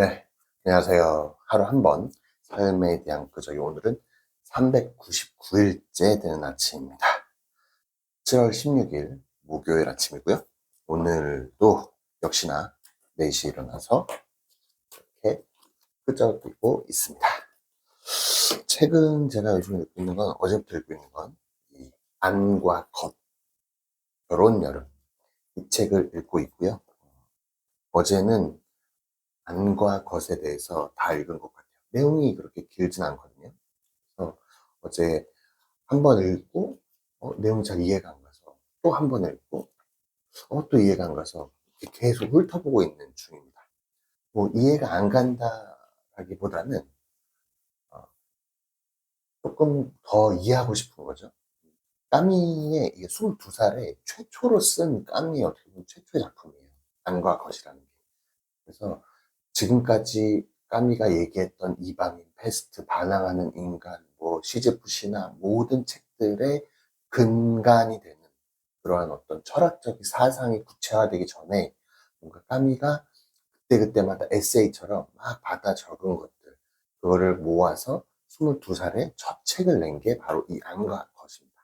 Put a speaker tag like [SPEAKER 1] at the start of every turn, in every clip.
[SPEAKER 1] 네, 안녕하세요. 하루 한 번 삶에 대한 끄적이 오늘은 399일째 되는 아침입니다. 7월 16일 목요일 아침이고요. 오늘도 역시나 4시에 일어나서 이렇게 끄적이고 있습니다. 책은 제가 요즘에 읽고 있는 건 어제부터 읽고 있는 건 이 안과 겉, 결혼 여름 이 책을 읽고 있고요. 어제는 안과 겉에 대해서 다 읽은 것 같아요. 내용이 그렇게 길진 않거든요. 그래서 어제 한 번 읽고 내용이 잘 이해가 안 가서 또 한 번 읽고 또 이해가 안 가서 이렇게 계속 훑어보고 있는 중입니다. 뭐 이해가 안 간다라기보다는 어, 조금 더 이해하고 싶은 거죠. 까미의 이게 22살에 최초로 쓴 까미의 어떻게 보면 최초의 작품이에요. 안과 것이라는 게. 그래서 지금까지 까미가 얘기했던 이방인, 패스트, 반항하는 인간, 뭐 시즈프시나 모든 책들의 근간이 되는 그러한 어떤 철학적인 사상이 구체화되기 전에 뭔가 까미가 그때그때마다 에세이처럼 막 받아 적은 것들, 그거를 모아서 22살에 첫 책을 낸 게 바로 이 안과 것입니다.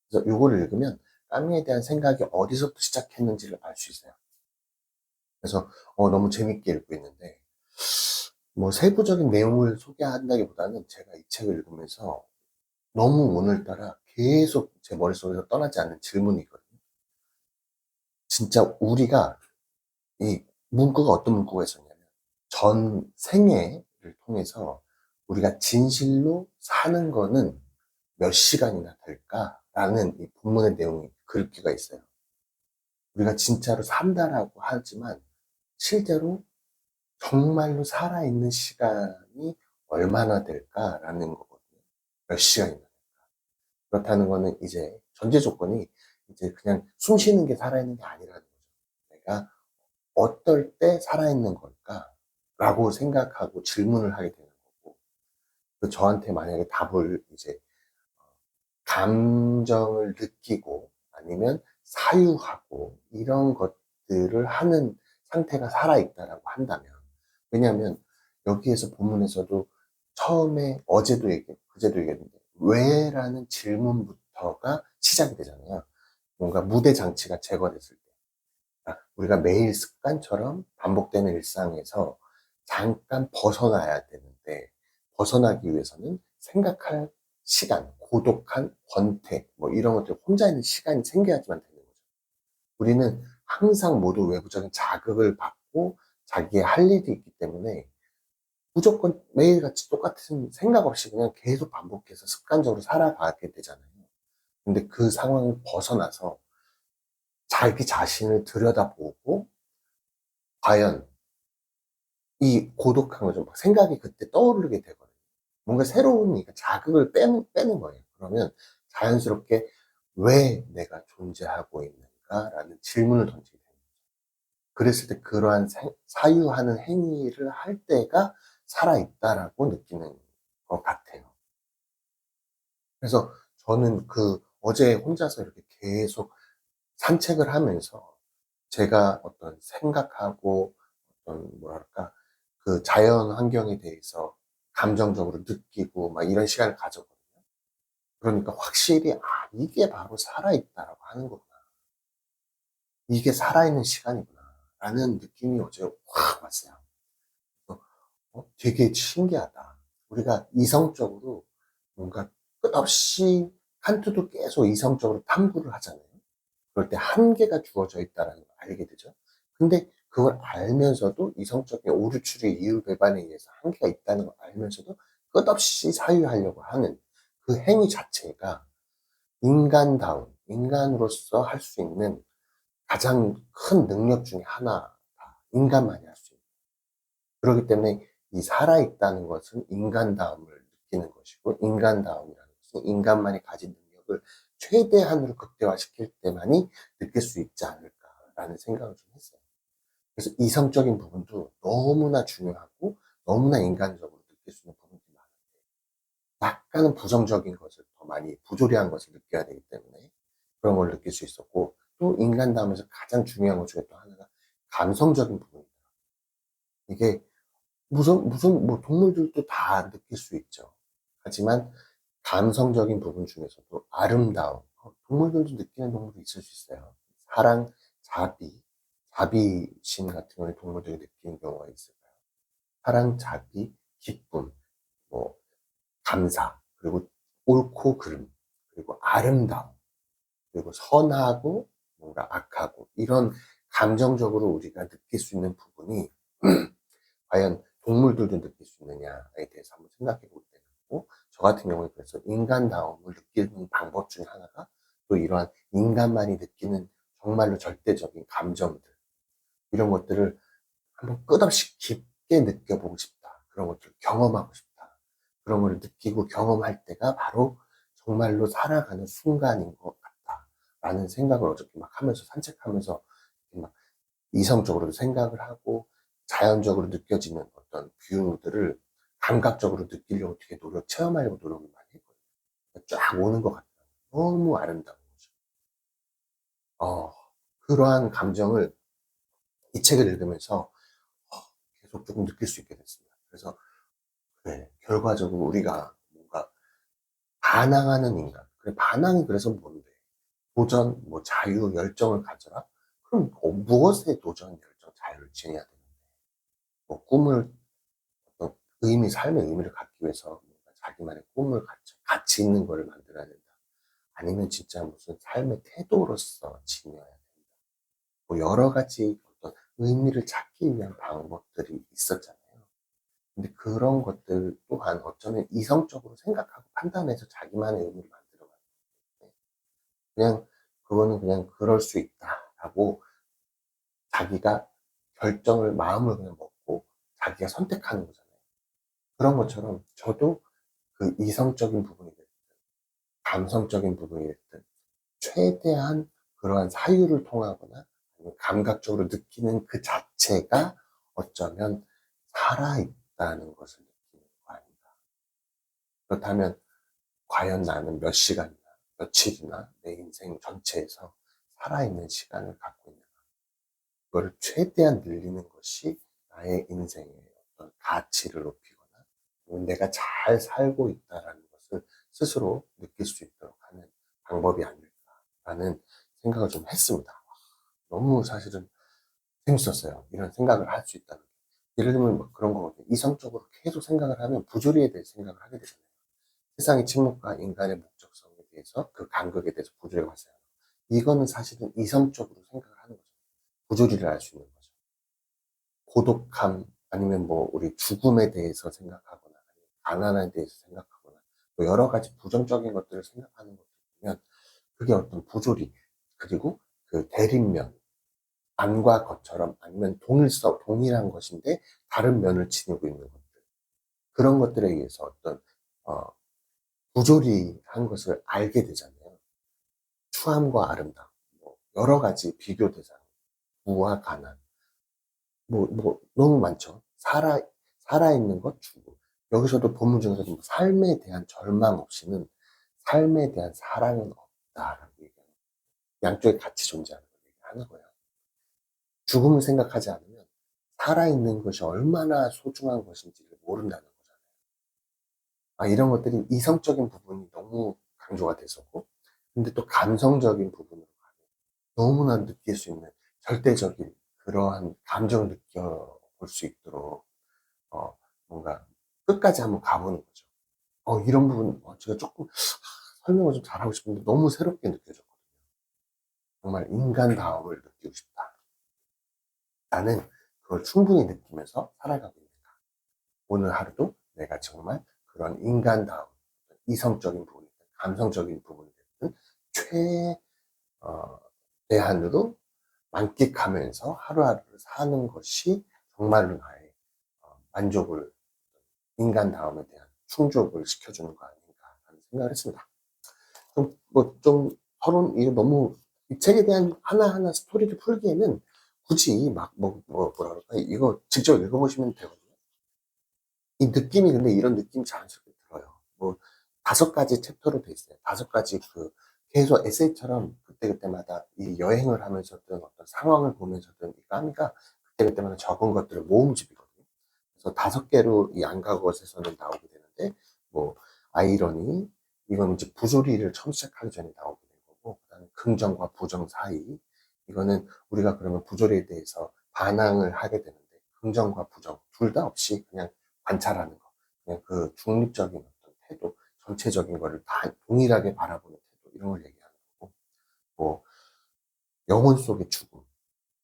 [SPEAKER 1] 그래서 이거를 읽으면 까미에 대한 생각이 어디서부터 시작했는지를 알 수 있어요. 그래서 너무 재밌게 읽고 있는데 뭐 세부적인 내용을 소개한다기보다는 제가 이 책을 읽으면서 너무 오늘따라 계속 제 머릿속에서 떠나지 않는 질문이 있거든요. 진짜 우리가 이 문구가 어떤 문구가 있었냐면 전 생애를 통해서 우리가 진실로 사는 거는 몇 시간이나 될까라는 이 본문의 내용이 글귀가 있어요. 우리가 진짜로 산다라고 하지만 실제로 정말로 살아있는 시간이 얼마나 될까라는 거거든요. 몇 시간이나. 그렇다는 거는 이제 전제 조건이 이제 그냥 숨 쉬는 게 살아있는 게 아니라는 거죠. 내가 어떨 때 살아있는 걸까? 라고 생각하고 질문을 하게 되는 거고, 그 저한테 만약에 답을 이제 감정을 느끼고 아니면 사유하고 이런 것들을 하는 상태가 살아있다라고 한다면, 왜냐하면 여기에서 본문에서도 처음에 어제도 그제도 얘기했는데 왜라는 질문부터가 시작이 되잖아요. 뭔가 무대 장치가 제거됐을 때 우리가 매일 습관처럼 반복되는 일상에서 잠깐 벗어나야 되는데 벗어나기 위해서는 생각할 시간, 고독한 권태, 뭐 이런 것들 혼자 있는 시간이 생겨야지만 되는 거죠. 우리는 항상 모두 외부적인 자극을 받고 자기의 할 일이 있기 때문에 무조건 매일같이 똑같은 생각 없이 그냥 계속 반복해서 습관적으로 살아가게 되잖아요. 근데 그 상황을 벗어나서 자기 자신을 들여다보고 과연 이 고독한 거죠. 막 생각이 그때 떠오르게 되거든요. 뭔가 새로운 그러니까 자극을 빼는 거예요. 그러면 자연스럽게 왜 내가 존재하고 있는가라는 질문을 던지게 됩니다. 그랬을 때 그러한 사유하는 행위를 할 때가 살아있다라고 느끼는 것 같아요. 그래서 저는 그 어제 혼자서 이렇게 계속 산책을 하면서 제가 어떤 생각하고 어떤 뭐랄까 그 자연 환경에 대해서 감정적으로 느끼고 막 이런 시간을 가졌거든요. 그러니까 확실히 이게 바로 살아있다라고 하는 거구나. 이게 살아있는 시간이구나. 라는 느낌이 어제 확 왔어요. 되게 신기하다. 우리가 이성적으로 뭔가 끝없이 한투도 계속 이성적으로 탐구를 하잖아요. 그럴 때 한계가 주어져 있다는 걸 알게 되죠. 근데 그걸 알면서도 이성적인 오류추리 이율배반에 의해서 한계가 있다는 걸 알면서도 끝없이 사유하려고 하는 그 행위 자체가 인간다운, 인간으로서 할 수 있는 가장 큰 능력 중에 하나다. 인간만이 할 수 있는. 그렇기 때문에 이 살아있다는 것은 인간다움을 느끼는 것이고, 인간다움이라는 것은 인간만이 가진 능력을 최대한으로 극대화시킬 때만이 느낄 수 있지 않을까라는 생각을 좀 했어요. 그래서 이성적인 부분도 너무나 중요하고, 너무나 인간적으로 느낄 수 있는 부분들이 많은데, 약간은 부정적인 것을 더 많이, 부조리한 것을 느껴야 되기 때문에 그런 걸 느낄 수 있었고, 또 인간다움에서 가장 중요한 것 중에 또 하나가 감성적인 부분입니다. 이게 뭐 동물들도 다 느낄 수 있죠. 하지만 감성적인 부분 중에서도 아름다움, 동물들도 느끼는 동물이 있을 수 있어요. 사랑, 자비심 같은 경우에 동물들이 느끼는 경우가 있을까요? 사랑, 자비, 기쁨, 뭐 감사, 그리고 옳고 그름, 그리고 아름다움, 그리고 선하고 뭔가 악하고 이런 감정적으로 우리가 느낄 수 있는 부분이 과연 동물들도 느낄 수 있느냐에 대해서 한번 생각해 볼 때는 있고, 저 같은 경우에 그래서 인간다움을 느끼는 방법 중에 하나가 또 이러한 인간만이 느끼는 정말로 절대적인 감정들, 이런 것들을 한번 끝없이 깊게 느껴보고 싶다. 그런 것들을 경험하고 싶다. 그런 걸 느끼고 경험할 때가 바로 정말로 살아가는 순간인 것 같다. 라는 생각을 어저께 막 하면서 산책하면서 막 이성적으로도 생각을 하고 자연적으로 느껴지는 어떤 뷰들을 감각적으로 느끼려고 되게 체험하려고 노력을 많이 했거든요. 쫙 오는 것 같아요. 너무 아름다운 거죠. 그러한 감정을 이 책을 읽으면서 계속 조금 느낄 수 있게 됐습니다. 그래서 네, 결과적으로 우리가 뭔가 반항하는 인간. 그래, 반항이 그래서 뭔데? 도전, 뭐 자유, 열정을 가져라? 그럼 무엇에 도전, 열정, 자유를 지녀야 되는데? 뭐 꿈을, 어떤 삶의 의미를 갖기 위해서 뭔가 자기만의 꿈을 같이 있는 거를 만들어야 된다. 아니면 진짜 무슨 삶의 태도로서 지녀야 된다. 뭐 여러 가지 어떤 의미를 찾기 위한 방법들이 있었잖아요. 근데 그런 것들 또한 어쩌면 이성적으로 생각하고 판단해서 자기만의 의미를 만들어가는 건데, 그냥 그거는 그냥 그럴 수 있다라고 자기가 마음을 그냥 먹고 자기가 선택하는 거잖아요. 그런 것처럼 저도 그 이성적인 부분이 됐든 감성적인 부분이 됐든 최대한 그러한 사유를 통하거나 아니면 감각적으로 느끼는 그 자체가 어쩌면 살아있다는 것을 느끼는 거 아닌가. 그렇다면 과연 나는 몇 시간이나 며칠이나 내 인생 전체에서 살아있는 시간을 갖고 있는가. 그거를 최대한 늘리는 것이 나의 인생의 어떤 가치를 높이거나 내가 잘 살고 있다라는 것을 스스로 느낄 수 있도록 하는 방법이 아닐까라는 생각을 좀 했습니다. 너무 사실은 재밌었어요. 이런 생각을 할 수 있다는 게. 예를 들면 뭐 그런 거거든요. 이성적으로 계속 생각을 하면 부조리에 대해 생각을 하게 되잖아요. 세상의 침묵과 인간의 목적성에 대해서 그 간극에 대해서 부조리가 발생하는 거. 이거는 사실은 이성적으로 생각을 하는 거죠. 부조리를 알 수 있는 거죠. 고독함 아니면 뭐 우리 죽음에 대해서 생각하거나 아니면 가난에 대해서 생각하거나 뭐 여러 가지 부정적인 것들을 생각하는 것들 보면 그게 어떤 부조리 그리고 그 대립면 안과 겉처럼 아니면 동일한 것인데 다른 면을 지니고 있는 것들 그런 것들에 의해서 어떤 어, 부조리한 것을 알게 되잖아요. 추함과 아름다움, 뭐 여러 가지 비교 대상, 부와 가난, 너무 많죠. 살아있는 것, 죽음. 여기서도 본문 중에서도 뭐 삶에 대한 절망 없이는 삶에 대한 사랑은 없다라고 얘기하는 양쪽에 같이 존재하는 걸 얘기하는 거예요. 죽음을 생각하지 않으면 살아있는 것이 얼마나 소중한 것인지를 모른다는 거잖아요. 이런 것들이 이성적인 부분이 너무 강조가 됐었고, 근데 또 감성적인 부분으로 가면 너무나 느낄 수 있는 절대적인 그러한 감정을 느껴볼 수 있도록, 뭔가 끝까지 한번 가보는 거죠. 이런 부분, 제가 조금 설명을 좀 잘하고 싶은데 너무 새롭게 느껴졌거든요. 정말 인간다움을 느끼고 싶다. 나는 그걸 충분히 느끼면서 살아가고 있는가. 오늘 하루도 내가 정말 그런 인간다움, 이성적인 부분이든 감성적인 부분이든 어, 대한으로 만끽하면서 하루하루를 사는 것이 정말로 나의 만족을, 인간다움에 대한 충족을 시켜주는 거 아닌가 하는 생각을 했습니다. 서론, 이거 너무, 이 책에 대한 하나하나 스토리를 풀기에는 굳이 뭐라 그럴까, 이거 직접 읽어보시면 되거든요. 이 느낌이 근데 이런 느낌이 자연스럽게 들어요. 뭐, 5가지 챕터로 돼 있어요. 5가지 계속 에세이처럼 그때그때마다 이 여행을 하면서든 어떤 상황을 보면서든 이 까미가 그때그때마다 적은 것들을 모음집이거든요. 그래서 5개로 이 안가것에서는 나오게 되는데, 뭐, 아이러니, 이건 이제 부조리를 처음 시작하기 전에 나오게 된 거고, 그다음에 긍정과 부정 사이, 이거는 우리가 그러면 부조리에 대해서 반항을 하게 되는데, 긍정과 부정, 둘 다 없이 그냥 관찰하는 거, 그냥 그 중립적인 어떤 태도, 전체적인 거를 다 동일하게 바라보는 태도, 이런 걸 얘기하는 거고, 뭐, 영혼 속의 죽음,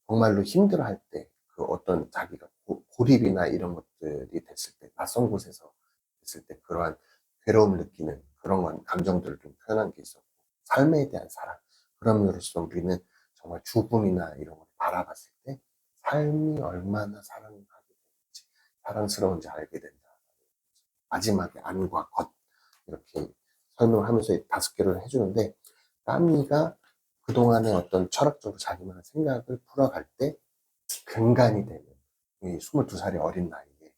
[SPEAKER 1] 정말로 힘들어할 때, 그 어떤 자기가 고립이나 이런 것들이 됐을 때, 낯선 곳에서 됐을 때, 그러한 괴로움을 느끼는 그런 건 감정들을 좀 표현한 게 있었고, 삶에 대한 사랑. 그럼으로써 우리는 정말 죽음이나 이런 걸 바라봤을 때, 삶이 얼마나 사랑하게 되는지, 사랑스러운지 알게 된다. 마지막에 안과 겉. 이렇게 설명을 하면서 5개를 해주는데, 까미가 그동안의 어떤 철학적으로 자기만의 생각을 풀어갈 때 근간이 되는 이 22살의 어린 나이에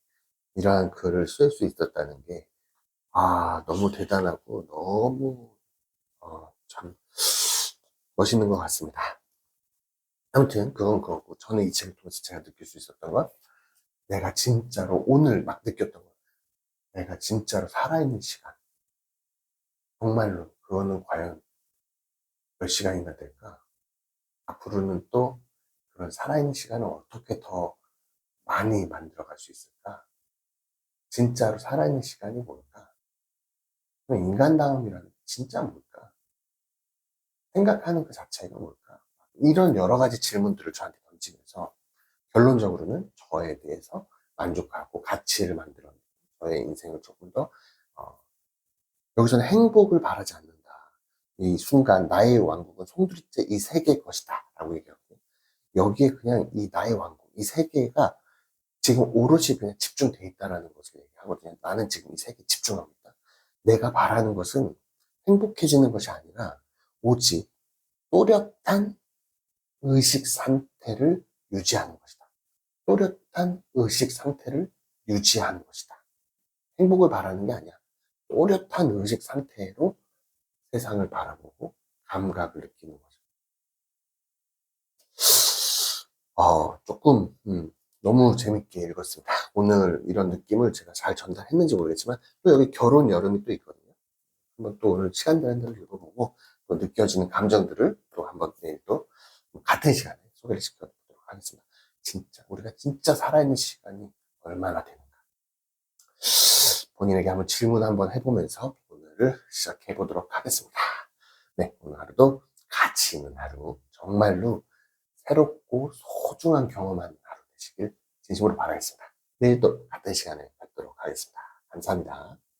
[SPEAKER 1] 이러한 글을 쓸 수 있었다는 게, 너무 대단하고 너무, 참 멋있는 것 같습니다. 아무튼, 그건 그렇고, 저는 이 책을 통해서 제가 느낄 수 있었던 건, 내가 진짜로 오늘 막 느꼈던 건, 내가 진짜로 살아있는 시간, 정말로, 그거는 과연 몇 시간이나 될까? 앞으로는 또 그런 살아있는 시간을 어떻게 더 많이 만들어갈 수 있을까? 진짜로 살아있는 시간이 뭘까? 그럼 인간다움이라는 게 진짜 뭘까? 생각하는 그 자체가 뭘까? 이런 여러 가지 질문들을 저한테 던지면서 결론적으로는 저에 대해서 만족하고 가치를 만들어내고 저의 인생을 조금 더, 어, 여기서는 행복을 바라지 않는다. 이 순간 나의 왕국은 송두리째 이 세계의 것이다 라고 얘기하고, 여기에 그냥 이 나의 왕국, 이 세계가 지금 오롯이 그냥 집중돼 있다라는 것을 얘기하거든요. 나는 지금 이 세계에 집중하고 있다. 내가 바라는 것은 행복해지는 것이 아니라 오직 또렷한 의식 상태를 유지하는 것이다. 또렷한 의식 상태를 유지하는 것이다. 행복을 바라는 게 아니야. 또렷한 의식 상태로 세상을 바라보고 감각을 느끼는 거죠. 조금, 너무 재밌게 읽었습니다. 오늘 이런 느낌을 제가 잘 전달했는지 모르겠지만, 또 여기 결혼 여름이 또 있거든요. 한번 또 오늘 시간 되는 대로 읽어보고, 또 느껴지는 감정들을 또 한번 내일 또 같은 시간에 소개를 시켜드리도록 하겠습니다. 진짜, 우리가 진짜 살아있는 시간이 얼마나 되는가. 본인에게 한번 질문 한번 해보면서 오늘을 시작해 보도록 하겠습니다. 네, 오늘 하루도 가치 있는 하루, 정말로 새롭고 소중한 경험한 하루 되시길 진심으로 바라겠습니다. 내일 또 같은 시간에 뵙도록 하겠습니다. 감사합니다.